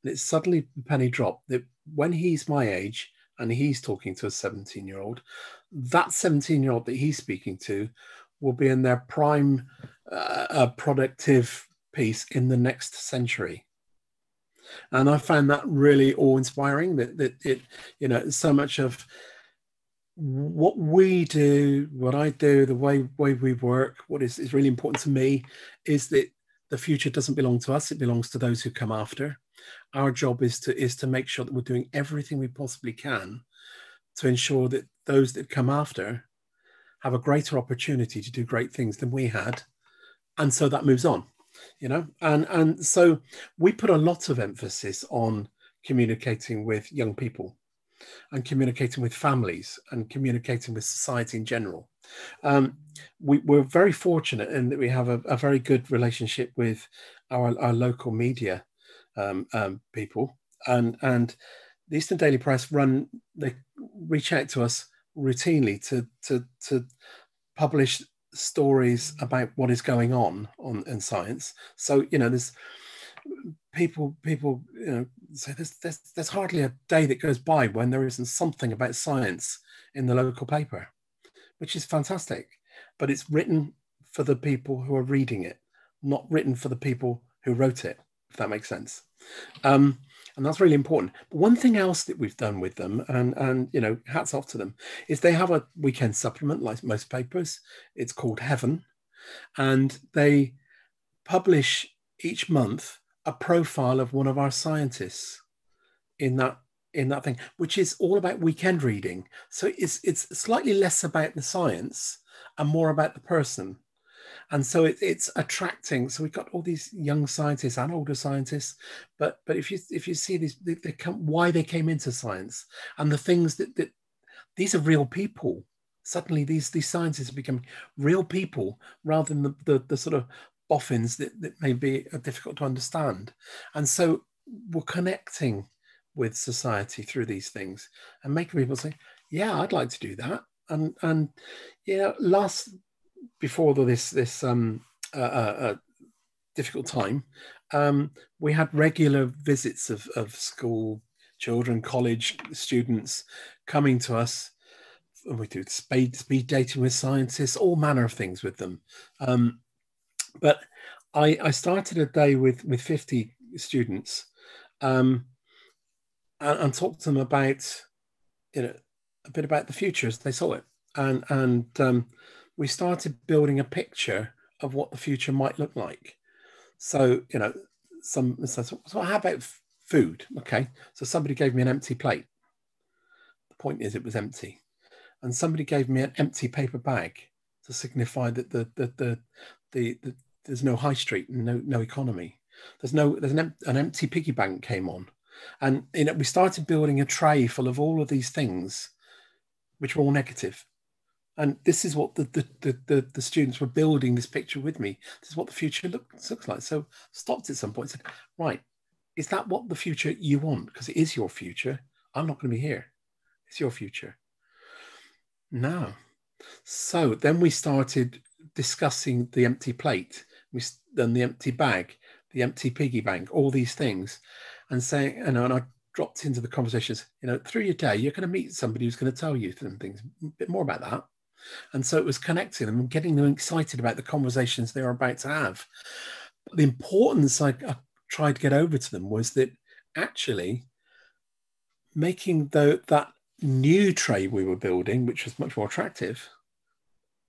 and it suddenly the penny dropped that when he's my age and he's talking to a 17-year-old, that 17-year-old that he's speaking to will be in their prime productive piece in the next century. And I found that really awe-inspiring, that it, so much of what we do, what I do, the way we work, what is really important to me is that the future doesn't belong to us, it belongs to those who come after. Our job is to make sure that we're doing everything we possibly can to ensure that those that come after have a greater opportunity to do great things than we had. And so that moves on, and so we put a lot of emphasis on communicating with young people, and communicating with families, and communicating with society in general. We're very fortunate in that we have a very good relationship with our local media people, and the Eastern Daily Press they reach out to us routinely to publish stories about what is going on in science. So there's people say there's hardly a day that goes by when there isn't something about science in the local paper, which is fantastic. But it's written for the people who are reading it, not written for the people who wrote it, if that makes sense. And that's really important. But one thing else that we've done with them, and hats off to them, is they have a weekend supplement like most papers. It's called Heaven, and they publish each month a profile of one of our scientists in that thing, which is all about weekend reading. So it's slightly less about the science and more about the person. And so it's attracting. So we've got all these young scientists and older scientists, but if you see these, why they came into science, and the things that these are real people. Suddenly these scientists are becoming real people rather than the sort of boffins that may be difficult to understand. And so we're connecting with society through these things and making people say, yeah, I'd like to do that. And last before this difficult time, we had regular visits of school children, college students coming to us. We do speed dating with scientists, all manner of things with them. But I started a day with 50 students, and talked to them about, a bit about the future as they saw it, and we started building a picture of what the future might look like. So so how about food? Okay, so somebody gave me an empty plate. The point is, it was empty, and somebody gave me an empty paper bag to signify that there's no high street and no economy. There's an empty piggy bank came on, and we started building a tray full of all of these things, which were all negative. And this is what the students were building this picture with me. This is what the future looks like. So stopped at some point and said, right, is that what the future you want? Because it is your future. I'm not going to be here. It's your future. No. So then we started discussing the empty plate, then the empty bag, the empty piggy bank, all these things, and saying, and I dropped into the conversations, through your day, you're going to meet somebody who's going to tell you some things, a bit more about that. And so it was connecting them and getting them excited about the conversations they were about to have. But the importance I tried to get over to them was that actually making that new tray we were building, which was much more attractive,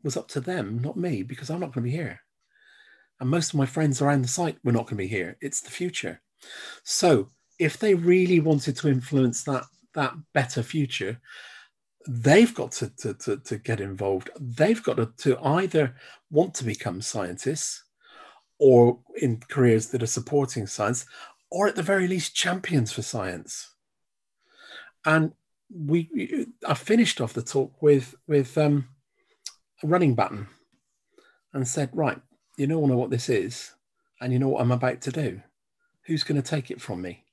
was up to them, not me, because I'm not going to be here. And most of my friends around the site were not going to be here. It's the future. So if they really wanted to influence that better future, they've got to get involved. They've got to either want to become scientists, or in careers that are supporting science, or at the very least champions for science. And I finished off the talk with a running baton and said, right, you all know what this is, and you know what I'm about to do. Who's going to take it from me?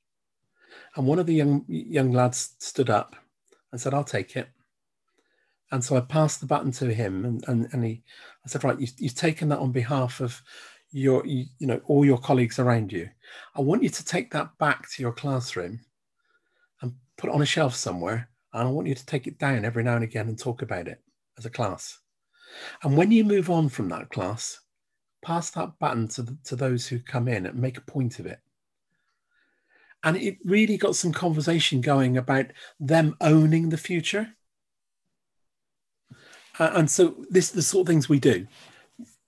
And one of the young lads stood up and said, I'll take it. And so I passed the baton to him, and I said, right, you've taken that on behalf of all your colleagues around you. I want you to take that back to your classroom and put it on a shelf somewhere. And I want you to take it down every now and again and talk about it as a class. And when you move on from that class, pass that baton to those who come in and make a point of it. And it really got some conversation going about them owning the future. And so this is the sort of things we do.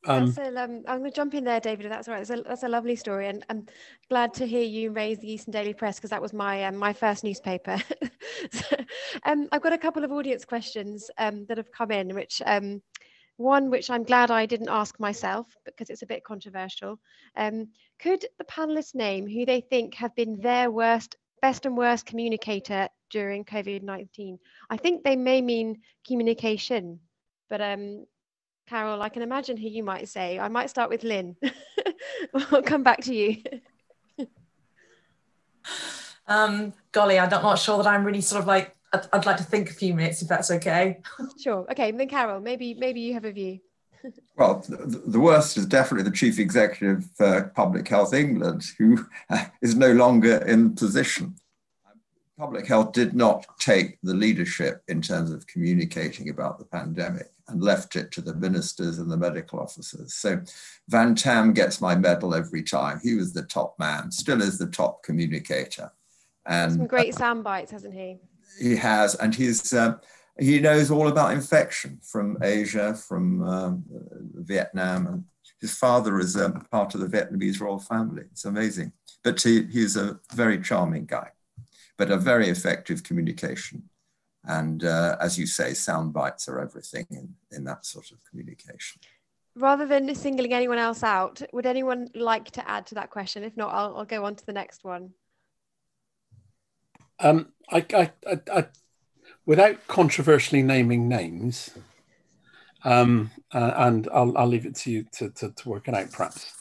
I'm going to jump in there, David, if that's all right. That's a lovely story, and I'm glad to hear you raise the Eastern Daily Press, because that was my first newspaper. So, I've got a couple of audience questions that have come in, which one which I'm glad I didn't ask myself because it's a bit controversial. Could the panelists name who they think have been their best and worst communicator during COVID-19? I think they may mean communication, but Carol, I can imagine who you might say. I might start with Lynn. I'll come back to you. Golly, I'm not sure that I'm really sort of like, I'd like to think a few minutes if that's okay. Sure. Okay. Then Carol, maybe you have a view. Well, the worst is definitely the Chief Executive of Public Health England, who is no longer in position. Public Health did not take the leadership in terms of communicating about the pandemic and left it to the ministers and the medical officers. So Van Tam gets my medal every time. He was the top man, still is the top communicator. And some great sound bites, hasn't he? He has, and he knows all about infection from Asia, from Vietnam, and his father is part of the Vietnamese royal family. It's amazing. But he's a very charming guy, but a very effective communication. And as you say, sound bites are everything in that sort of communication. Rather than singling anyone else out, would anyone like to add to that question? If not, I'll go on to the next one. Without controversially naming names, and I'll leave it to you to work it out, perhaps.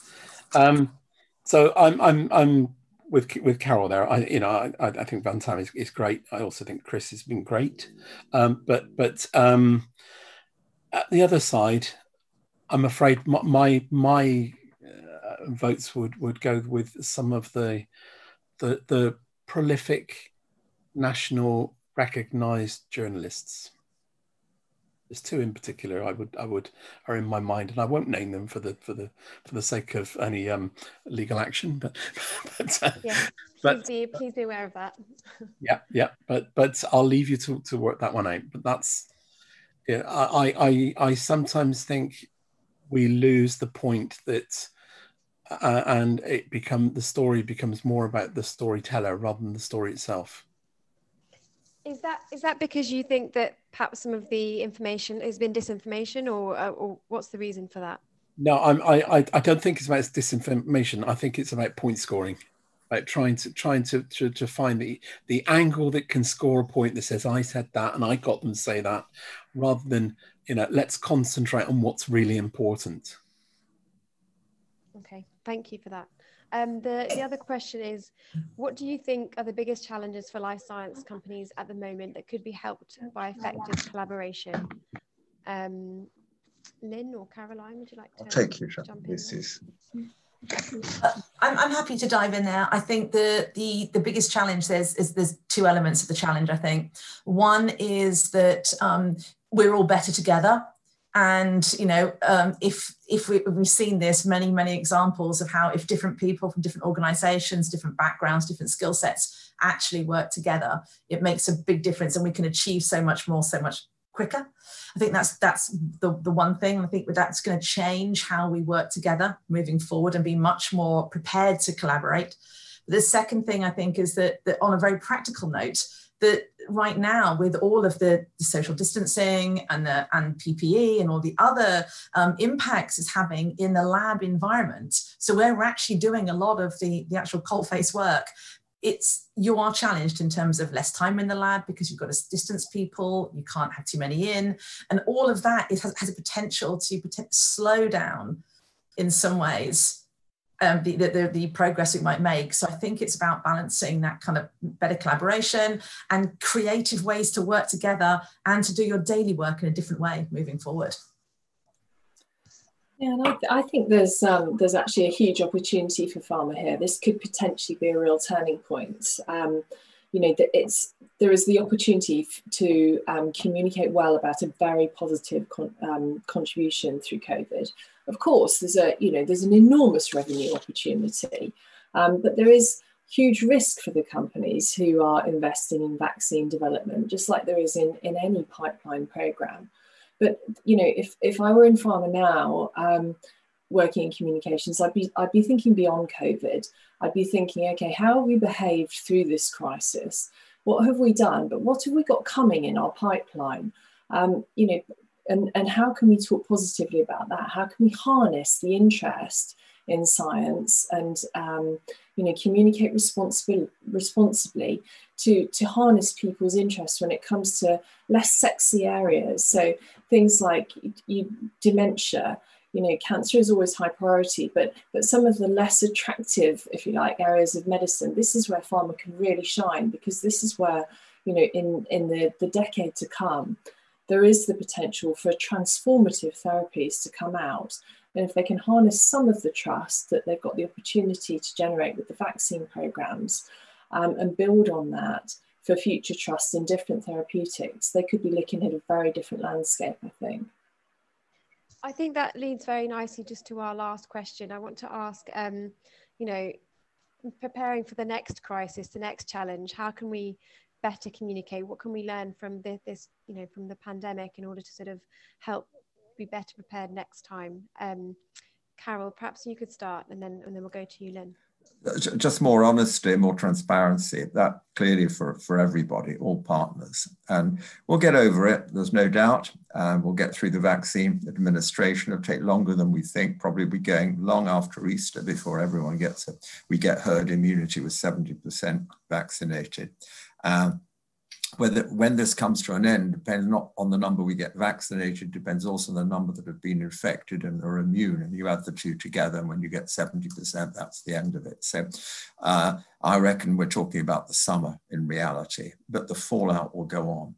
So I'm with Carol there. I think Van Tam is great. I also think Chris has been great. But at the other side, I'm afraid my votes would go with some of the prolific national recognised journalists. There's two in particular I would are in my mind, and I won't name them for the sake of any legal action. But yes, please be aware of that. yeah. But I'll leave you to work that one out. But that's I sometimes think we lose the point that and the story becomes more about the storyteller rather than the story itself. Is that because you think that perhaps some of the information has been disinformation, or what's the reason for that? No, I don't think it's about disinformation. I think it's about point scoring, about trying to find the angle that can score a point that says I said that and I got them to say that, rather than let's concentrate on what's really important. Okay, thank you for that. The other question is, what do you think are the biggest challenges for life science companies at the moment that could be helped by effective collaboration? Lynn or Caroline, would you like to take you, jump in? I'm happy to dive in there. I think the biggest challenge there's two elements of the challenge. I think one is that we're all better together. And, if we've seen this, many examples of how if different people from different organizations, different backgrounds, different skill sets actually work together, it makes a big difference and we can achieve so much more, so much quicker. I think that's the one thing. I think that's going to change how we work together moving forward and be much more prepared to collaborate. The second thing I think is that on a very practical note, that right now with all of the social distancing and PPE and all the other impacts it's having in the lab environment, so where we're actually doing a lot of the actual cold-face work, you are challenged in terms of less time in the lab because you've got to distance people, you can't have too many in, and all of that has a potential to slow down in some ways the progress it might make. So I think it's about balancing that kind of better collaboration and creative ways to work together and to do your daily work in a different way moving forward. Yeah, and I think there's actually a huge opportunity for pharma here. This could potentially be a real turning point. There is the opportunity to communicate well about a very positive contribution through COVID. Of course, there's an enormous revenue opportunity, but there is huge risk for the companies who are investing in vaccine development, just like there is in any pipeline program. But if I were in pharma now, working in communications, I'd be thinking beyond COVID. I'd be thinking, okay, how have we behaved through this crisis? What have we done? But what have we got coming in our pipeline? And how can we talk positively about that? How can we harness the interest in science and communicate responsibly to harness people's interest when it comes to less sexy areas? So things like dementia, cancer is always high priority, but some of the less attractive, if you like, areas of medicine, this is where pharma can really shine, because this is where, in the decade to come, there is the potential for transformative therapies to come out. And if they can harness some of the trust that they've got the opportunity to generate with the vaccine programs and build on that for future trust in different therapeutics, they could be looking at a very different landscape, I think. I think that leads very nicely just to our last question. I want to ask, preparing for the next crisis, the next challenge, how can we better communicate? What can we learn from this, from the pandemic in order to sort of help be better prepared next time? Carol, perhaps you could start, and then we'll go to you, Lynn. Just more honesty, more transparency, that clearly for everybody, all partners. And we'll get over it, there's no doubt. We'll get through the vaccine administration. It'll take longer than we think, probably be going long after Easter before everyone we get herd immunity with 70% vaccinated. When this comes to an end depends not on the number we get vaccinated, depends also on the number that have been infected and are immune. And you add the two together, and when you get 70%, that's the end of it. So I reckon we're talking about the summer in reality, but the fallout will go on.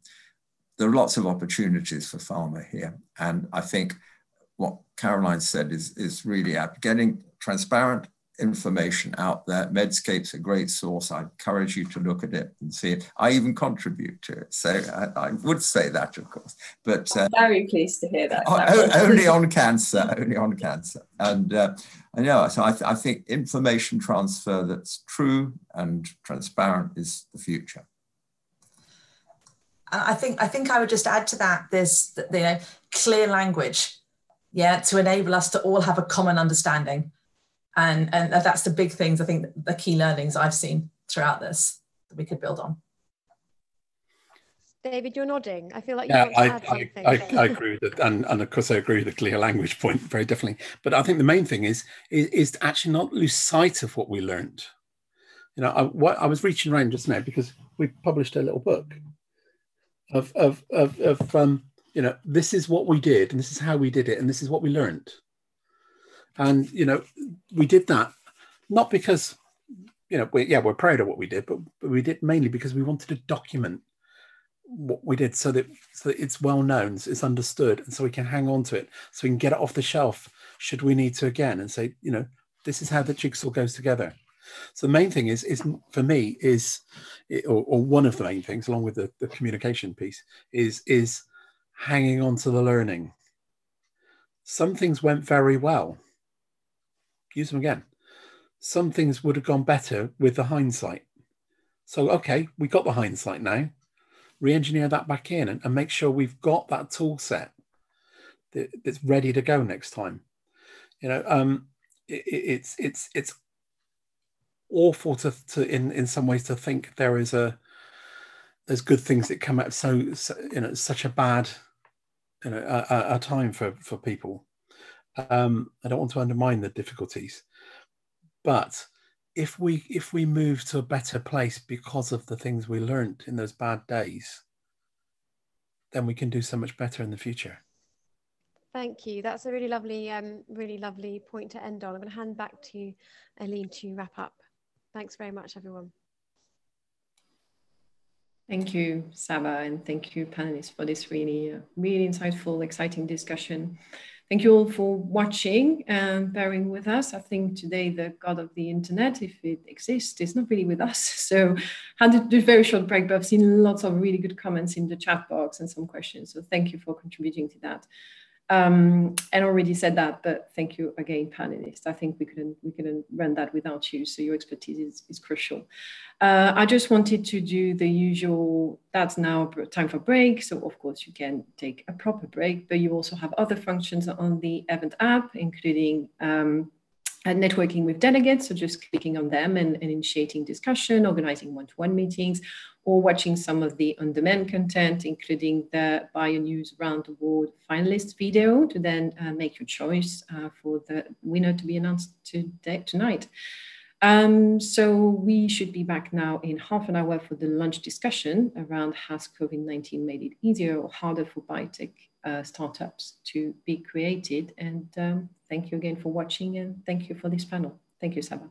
There are lots of opportunities for pharma here. And I think what Caroline said is really apt. Getting transparent information out there. Medscape's a great source. I encourage you to look at it and see it. I even contribute to it. So I would say that, of course. But I'm very pleased to hear that. Only on cancer, only on cancer. And I know, so I think information transfer that's true and transparent is the future. I think I would just add to that this, you know, clear language, yeah, to enable us to all have a common understanding. And that's the big things, I think, the key learnings I've seen throughout this that we could build on. David, you're nodding. I feel like you want to add something. I agree with that, and of course I agree with the clear language point very definitely. But I think the main thing is to actually not lose sight of what we learned. You know, I was reaching around just now because we published a little book of you know, this is what we did, and this is how we did it, and this is what we learned. And, you know, we did that not because, you know, we're proud of what we did, but we did mainly because we wanted to document what we did so that it's well known, it's understood, and so we can hang on to it, so we can get it off the shelf should we need to again, and say, you know, this is how the jigsaw goes together. So the main thing is for me or one of the main things, along with the communication piece, is hanging on to the learning. Some things went very well. Use them again. Some things would have gone better with the hindsight. So, okay, we got the hindsight now. Re-engineer that back in and make sure we've got that tool set that's ready to go next time. You know, it's awful to in some ways to think there's good things that come out of so you know, such a bad, you know, a time for people. I don't want to undermine the difficulties, but if we move to a better place because of the things we learned in those bad days, then we can do so much better in the future. Thank you. That's a really lovely point to end on. I'm going to hand back to Eileen to wrap up. Thanks very much, everyone. Thank you, Saba, and thank you, panelists, for this really insightful, exciting discussion. Thank you all for watching and bearing with us. I think today the god of the internet, if it exists, is not really with us. So I had to do a very short break, but I've seen lots of really good comments in the chat box and some questions. So thank you for contributing to that. And already said that, but thank you again, panelists. I think we couldn't run that without you. So your expertise is crucial. I just wanted to do the usual, that's now time for break. So of course you can take a proper break, but you also have other functions on the event app, including networking with delegates. So just clicking on them and initiating discussion, organizing one-to-one meetings, or watching some of the on-demand content, including the BioNews Round Award finalist video to then make your choice for the winner to be announced tonight. So we should be back now in half an hour for the lunch discussion around has COVID-19 made it easier or harder for biotech startups to be created. And thank you again for watching, and thank you for this panel. Thank you, Saba.